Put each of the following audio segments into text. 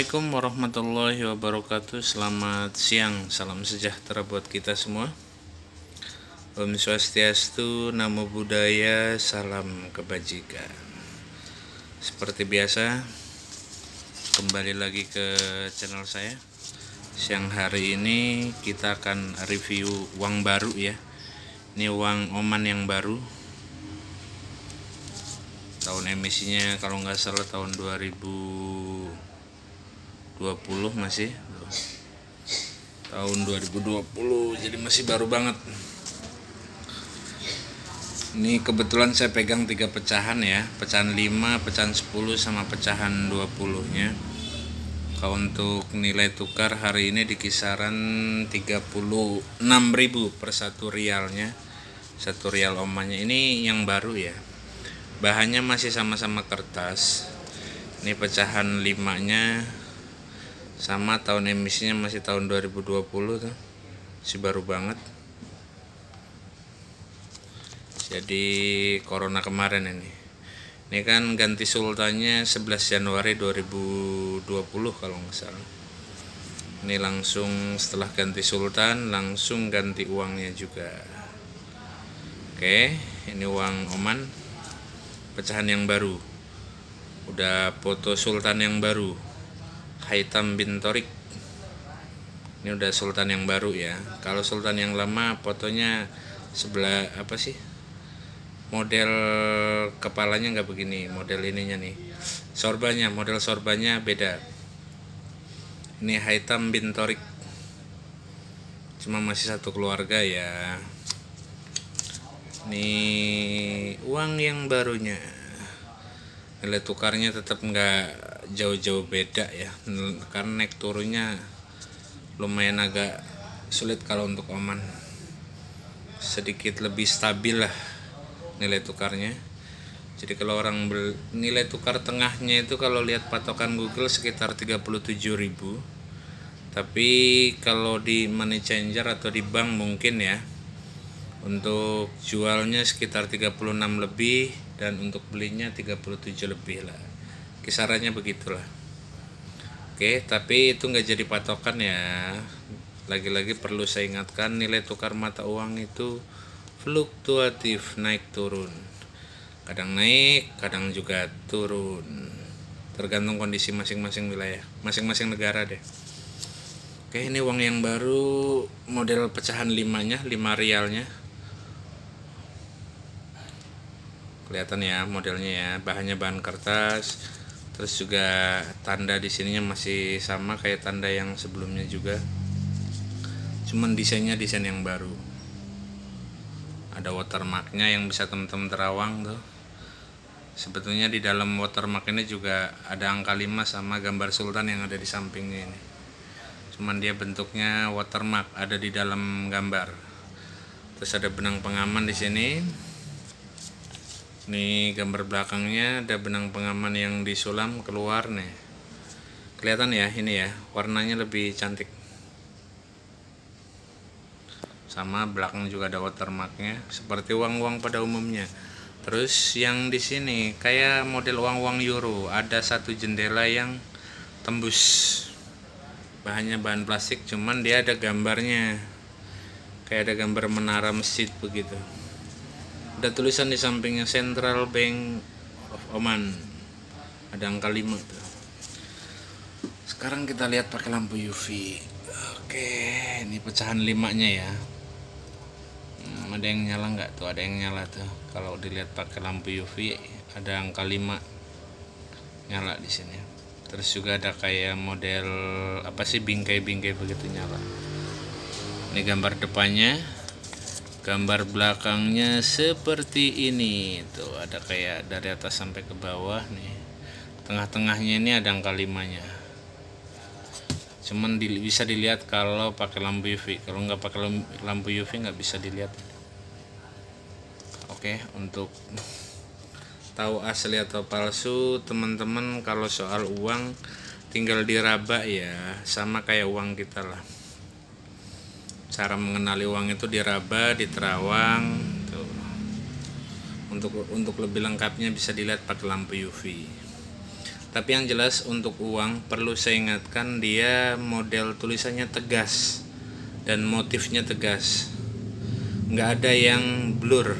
Assalamualaikum warahmatullahi wabarakatuh. Selamat siang, salam sejahtera buat kita semua. Om Swastiastu, Namo Buddhaya, salam kebajikan. Seperti biasa, kembali lagi ke channel saya. Siang hari ini kita akan review uang baru ya. Ini uang Oman yang baru. Tahun emisinya kalau nggak salah tahun 2020 masih. Tahun 2020, jadi masih baru banget. Ini kebetulan saya pegang 3 pecahan ya, pecahan 5, pecahan 10 sama pecahan 20-nya. Kalau untuk nilai tukar hari ini di kisaran 36.000 per 1 rialnya. 1 rial Omannya ini yang baru ya. Bahannya masih sama-sama kertas. Ini pecahan 5-nya sama, tahun emisinya masih tahun 2020 tuh. Masih baru banget. Jadi corona kemarin ini. Ini kan ganti sultannya 11 Januari 2020 kalau nggak salah. Ini langsung setelah ganti sultan langsung ganti uangnya juga. Oke, ini uang Oman. Pecahan yang baru, udah foto sultan yang baru, Haitham bin Thorik. Ini udah sultan yang baru ya. Kalau sultan yang lama fotonya sebelah apa sih, model kepalanya nggak begini, model ininya nih, sorbanya, model sorbanya beda. Ini Haitham bin Thorik, cuma masih satu keluarga ya. Ini uang yang barunya. Nilai tukarnya tetap nggak jauh-jauh beda ya, karena naik turunnya lumayan agak sulit kalau untuk Oman. Sedikit lebih stabil lah nilai tukarnya. Jadi kalau orang nilai tukar tengahnya itu kalau lihat patokan Google sekitar 37.000. Tapi kalau di money changer atau di bank mungkin ya, untuk jualnya sekitar 36 lebih dan untuk belinya 37 lebih lah, kisarannya begitulah. Oke, tapi itu nggak jadi patokan ya. Lagi-lagi perlu saya ingatkan, nilai tukar mata uang itu fluktuatif, naik turun, kadang naik kadang juga turun, tergantung kondisi masing-masing wilayah, masing-masing negara deh. Oke, ini uang yang baru, model pecahan 5-nya, 5 rialnya. Kelihatan ya modelnya ya, bahannya bahan kertas. Terus juga tanda di sininya masih sama kayak tanda yang sebelumnya juga. Cuman desainnya desain yang baru. Ada watermarknya yang bisa teman-teman terawang tuh. Sebetulnya di dalam watermark ini juga ada angka 5 sama gambar sultan yang ada di sampingnya ini. Cuman dia bentuknya watermark, ada di dalam gambar. Terus ada benang pengaman di sini. Nih gambar belakangnya ada benang pengaman yang disulam keluar nih. Kelihatan ya ini ya, warnanya lebih cantik. Sama belakang juga ada watermarknya seperti uang-uang pada umumnya. Terus yang di sini kayak model uang-uang euro, ada satu jendela yang tembus. Bahannya bahan plastik, cuman dia ada gambarnya. Kayak ada gambar menara masjid begitu. Ada tulisan di sampingnya Central Bank of Oman. Ada angka 5 tuh. Sekarang kita lihat pakai lampu UV. Oke, ini pecahan 5-nya ya. Ada yang nyala nggak tuh? Ada yang nyala tuh. Kalau dilihat pakai lampu UV ada angka 5 nyala di sini. Terus juga ada kayak model apa sih, bingkai-bingkai begitu nyala. Ini gambar depannya. Gambar belakangnya seperti ini. Tuh ada kayak dari atas sampai ke bawah nih. Tengah-tengahnya ini ada angka 5-nya. Cuman bisa dilihat kalau pakai lampu UV. Kalau nggak pakai lampu UV nggak bisa dilihat. Oke, untuk tahu asli atau palsu, teman-teman kalau soal uang tinggal diraba ya, sama kayak uang kita lah. Cara mengenali uang itu diraba, diterawang tuh. Untuk lebih lengkapnya bisa dilihat pakai lampu UV. Tapi yang jelas untuk uang perlu saya ingatkan, dia model tulisannya tegas dan motifnya tegas, nggak ada yang blur.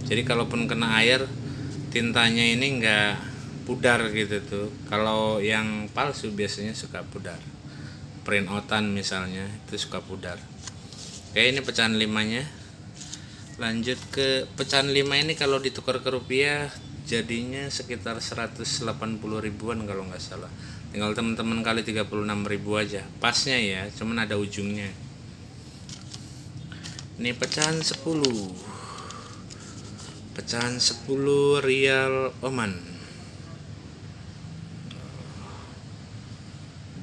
Jadi kalaupun kena air, tintanya ini nggak pudar gitu tuh. Kalau yang palsu biasanya suka pudar, print outan misalnya itu suka pudar. Oke, ini pecahan 5-nya. Lanjut ke pecahan 5 ini, kalau ditukar ke rupiah jadinya sekitar 180 ribuan kalau nggak salah. Tinggal teman-teman kali 36 ribu aja pasnya ya, cuman ada ujungnya. Ini pecahan 10, pecahan 10 rial Oman.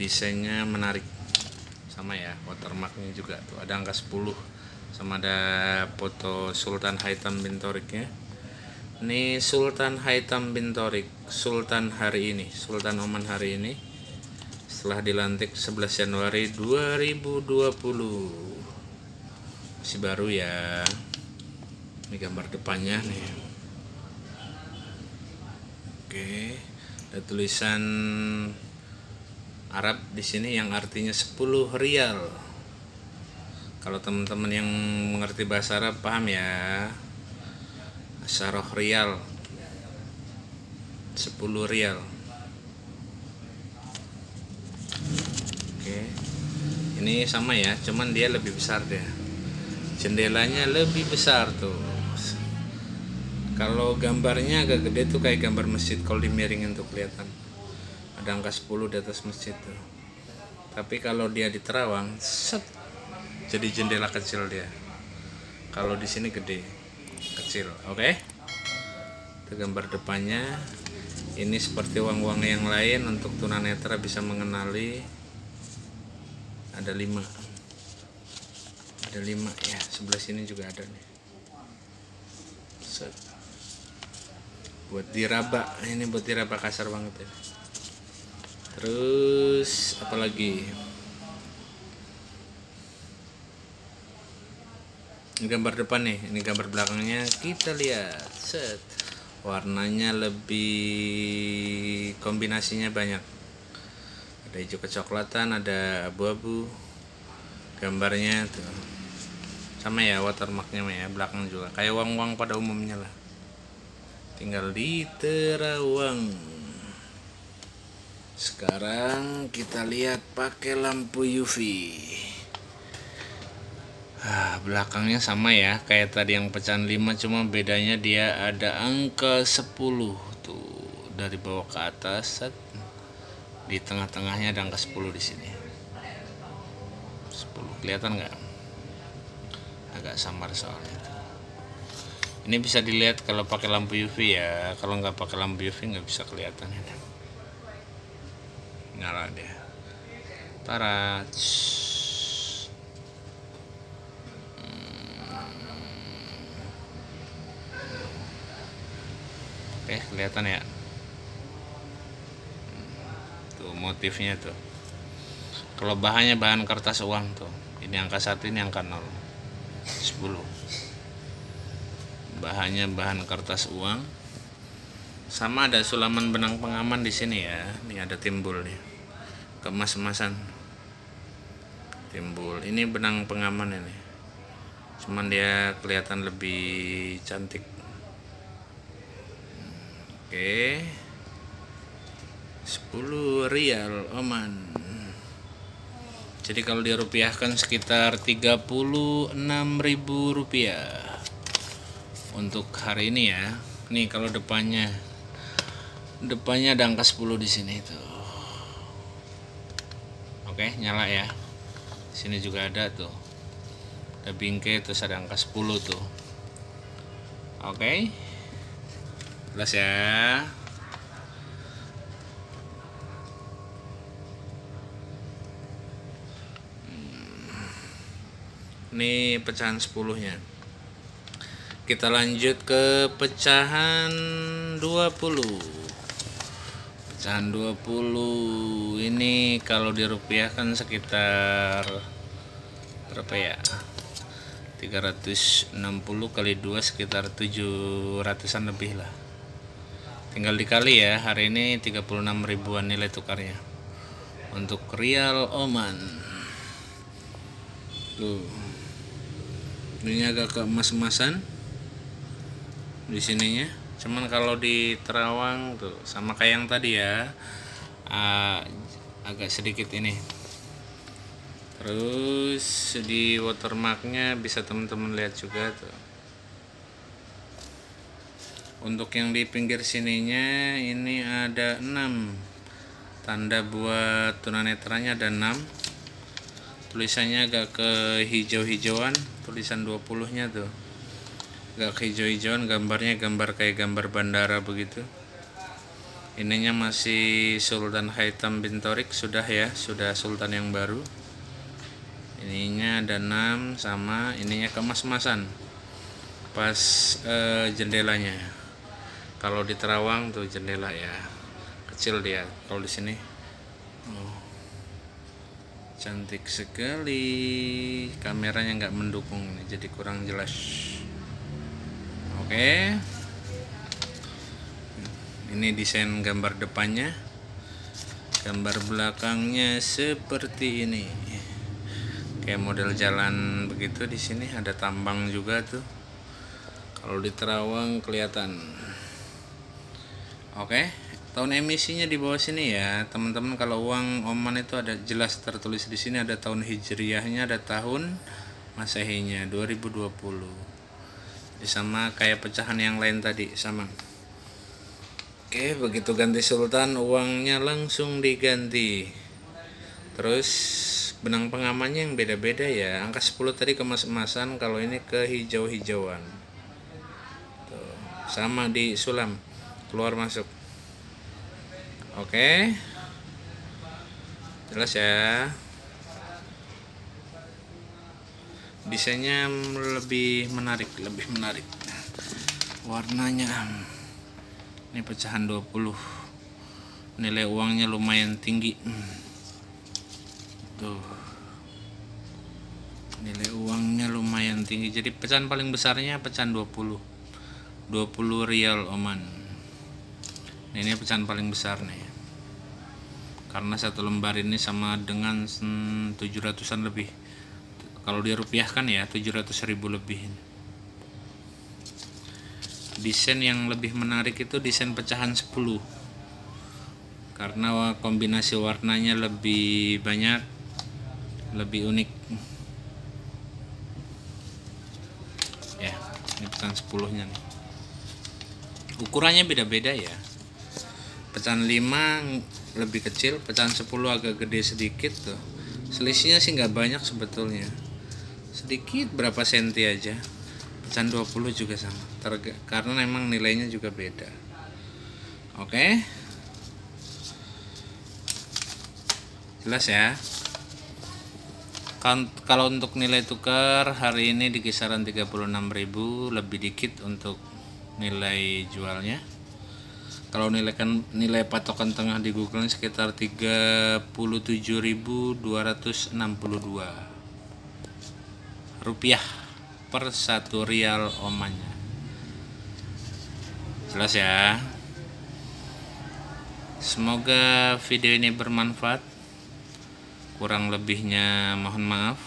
Desainnya menarik, sama ya, watermarknya juga tuh, ada angka 10 sama ada foto Sultan Haitham bin Thoriq-nya. Ini Sultan Haitham bin Thoriq, Sultan hari ini, Sultan Oman hari ini, setelah dilantik 11 Januari 2020. Masih baru ya. Ini gambar depannya nih. Oke, ada tulisan Arab di sini yang artinya 10 rial. Kalau teman-teman yang mengerti bahasa Arab paham ya. Asyarah rial, 10 rial. Oke, ini sama ya, cuman dia lebih besar deh. Jendelanya lebih besar tuh. Kalau gambarnya agak gede tuh kayak gambar masjid, kalau dimiringin tuh kelihatan ada angka 10 di atas masjid tuh. Tapi kalau dia di terawang, set, jadi jendela kecil dia. Kalau di sini gede, kecil. Oke, itu gambar depannya. Ini seperti uang-uang yang lain, untuk tunanetra bisa mengenali. Ada 5, ada 5 ya, sebelah sini juga ada nih. Set. Buat diraba, ini buat diraba kasar banget ya. Terus apalagi? Ini gambar depan nih, ini gambar belakangnya kita lihat. Set. Warnanya lebih, kombinasinya banyak. Ada hijau kecoklatan, ada abu-abu. Gambarnya tuh sama ya, watermarknya ya, belakang juga kayak uang-uang pada umumnya lah, tinggal di terawang. Sekarang kita lihat pakai lampu UV. Belakangnya sama ya kayak tadi yang pecahan 5, cuma bedanya dia ada angka 10 tuh dari bawah ke atas. Set. Di tengah-tengahnya ada angka 10 di sini. 10 kelihatan nggak? Agak samar soalnya. Ini bisa dilihat kalau pakai lampu UV ya. Kalau nggak pakai lampu UV nggak bisa kelihatan. Nyala dia. Tarat. Oke, kelihatan ya. Tuh motifnya tuh. Kalau bahannya bahan kertas uang tuh. Ini angka 1, ini angka 0. 10. Bahannya bahan kertas uang. Sama ada sulaman benang pengaman di sini ya. Ini ada timbul nih. Kemas-emasan. Timbul. Ini benang pengaman ini. Cuman dia kelihatan lebih cantik. Oke. 10 rial Oman. Jadi kalau dirupiahkan sekitar 36.000 rupiah untuk hari ini ya. Nih kalau depannya ada angka 10 di sini tuh. Oke, nyala ya. Sini juga ada tuh. Ada bingkai, terus ada angka 10 tuh. Oke. Jelas ya. Ini pecahan 10-nya. Kita lanjut ke pecahan 20. Pecahan 20 ini kalau dirupiahkan sekitar berapa ya? 360 kali 2 sekitar 700-an lebih lah. tinggal dikali ya. Hari ini 36 ribuan nilai tukarnya untuk rial Oman. Tuh, ini agak keemas-emasan di sininya. Cuman kalau di terawang tuh sama kayak yang tadi ya, agak sedikit ini. Terus di watermarknya bisa teman-teman lihat juga tuh. Untuk yang di pinggir sininya ini ada 6 tanda buat tunanetranya, ada 6. Tulisannya agak ke hijau-hijauan, tulisan 20 nya tuh agak ke hijau-hijauan, gambarnya gambar kayak gambar bandara begitu. Ininya masih Sultan Haitham bin Thorik, sudah ya, sudah sultan yang baru. Ininya ada 6, sama ininya kemas-masan pas jendelanya. Kalau di terawang tuh jendela ya kecil dia, kalau di sini cantik sekali, kameranya nggak mendukung jadi kurang jelas. Oke, ini desain gambar depannya, gambar belakangnya seperti ini, kayak model jalan begitu. Di sini ada tambang juga tuh, kalau di terawang kelihatan. Oke, tahun emisinya di bawah sini ya teman-teman. Kalau uang Oman itu ada jelas tertulis di sini, ada tahun hijriyahnya, ada tahun masehinya 2020. Jadi sama kayak pecahan yang lain tadi, sama. Oke, begitu ganti sultan uangnya langsung diganti. Terus benang pengamannya yang beda-beda ya. Angka 10 tadi kemas-emasan, kalau ini ke hijau-hijauan. Tuh, sama di sulam, keluar masuk. Oke, jelas ya. Desainnya lebih menarik, warnanya. Ini pecahan 20, nilai uangnya lumayan tinggi tuh, nilai uangnya lumayan tinggi. Jadi pecahan paling besarnya pecahan 20 rial Oman. Ini pecahan paling besar nih, karena satu lembar ini sama dengan 700-an lebih. Kalau dirupiahkan ya 700.000 lebih. Desain yang lebih menarik itu desain pecahan 10, karena kombinasi warnanya lebih banyak, lebih unik ya. Ini pecahan 10 nya nih, ukurannya beda-beda ya. Pecahan 5 lebih kecil, pecahan 10 agak gede sedikit tuh. Selisihnya sih nggak banyak sebetulnya, sedikit berapa senti aja. Pecahan 20 juga sama, karena memang nilainya juga beda. Oke, jelas ya. Kalau untuk nilai tukar hari ini di kisaran 36.000, lebih dikit untuk nilai jualnya. Kalau nilai patokan tengah di Google ini sekitar 37.262 rupiah per 1 rial Omannya. Jelas ya. Semoga video ini bermanfaat. Kurang lebihnya mohon maaf.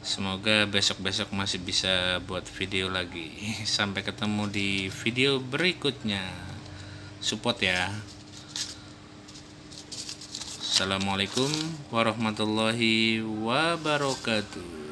Semoga besok-besok masih bisa buat video lagi. Sampai ketemu di video berikutnya. Support ya. Assalamualaikum warahmatullahi wabarakatuh.